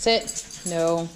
Sit. No.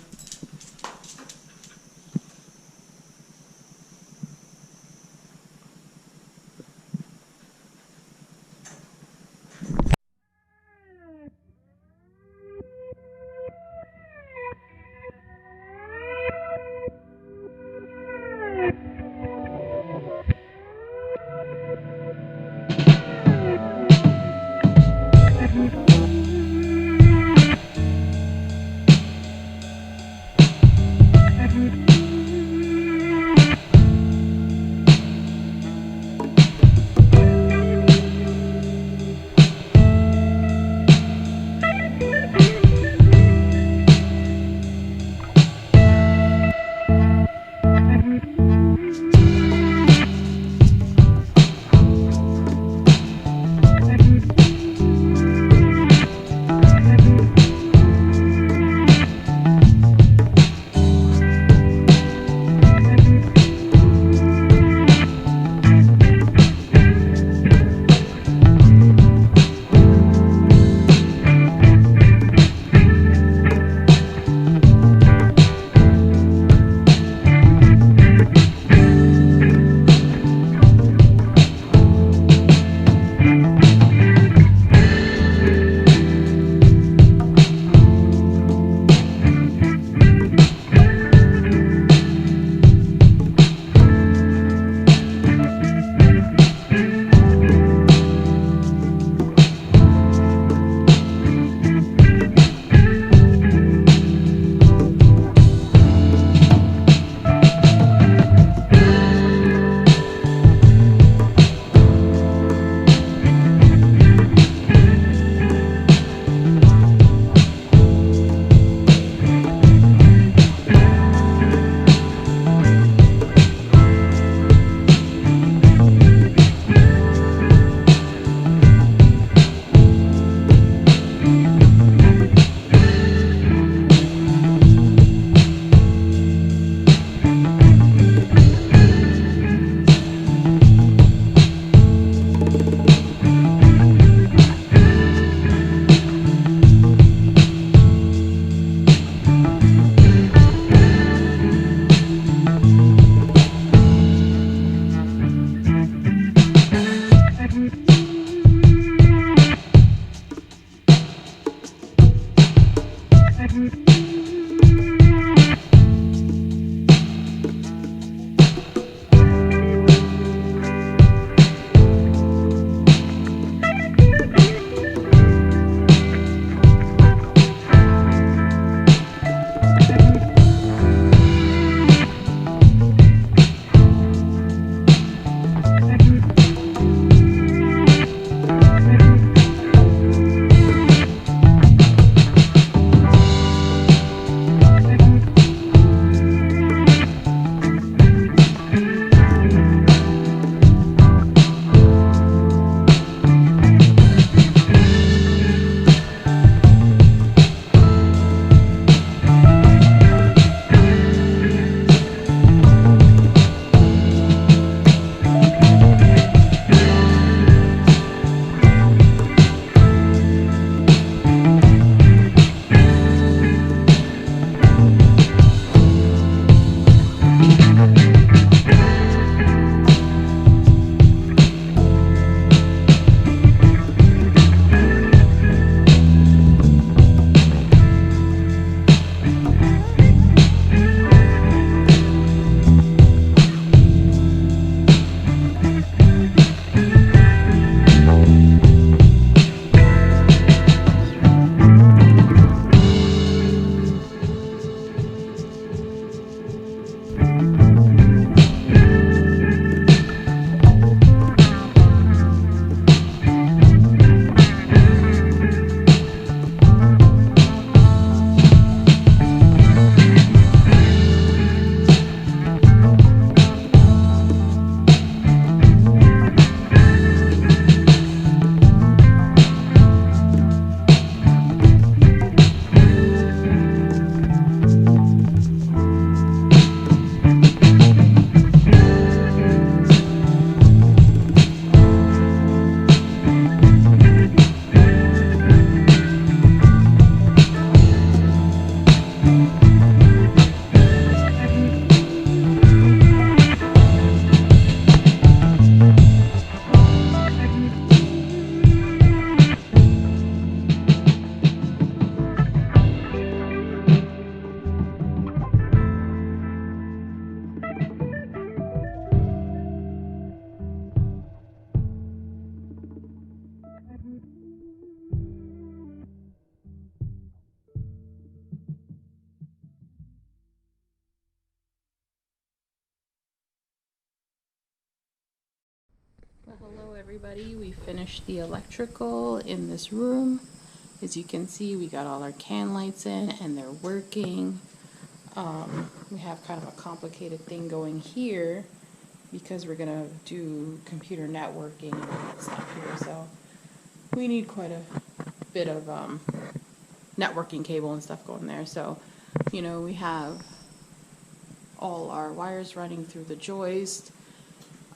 Hello everybody, we finished the electrical in this room. As you can see, we got all our can lights in and they're working. We have kind of a complicated thing going here because we're going to do computer networking and stuff here, so we need quite a bit of networking cable and stuff going there. So, you know, we have all our wires running through the joist,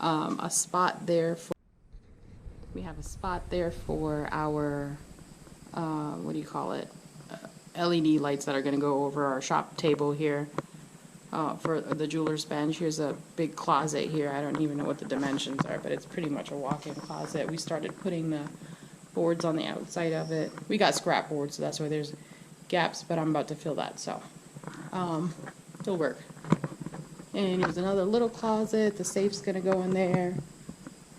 a spot there for our what do you call it, LED lights that are going to go over our shop table here for the jeweler's bench. Here's a big closet here. I don't even know what the dimensions are, but it's pretty much a walk-in closet. We started putting the boards on the outside of it. We got scrap boards, so that's why there's gaps, but I'm about to fill that, so it'll work. And here's another little closet. The safe's going to go in there.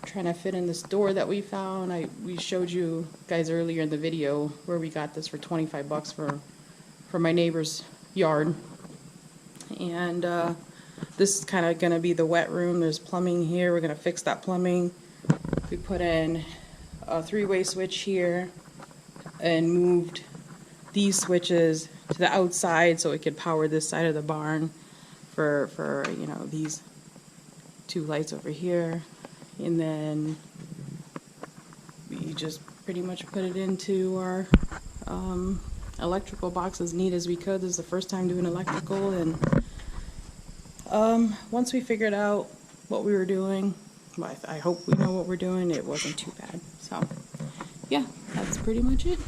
Trying to fit in this door that we found. We showed you guys earlier in the video where we got this for 25 bucks for my neighbor's yard. And this is kind of going to be the wet room. There's plumbing here. We're going to fix that plumbing. We put in a three-way switch here and moved these switches to the outside so it could power this side of the barn for you know, these two lights over here. And then we just pretty much put it into our electrical box as neat as we could. This is the first time doing electrical, and once we figured out what we were doing, well, I hope we know what we're doing, it wasn't too bad. So yeah, that's pretty much it.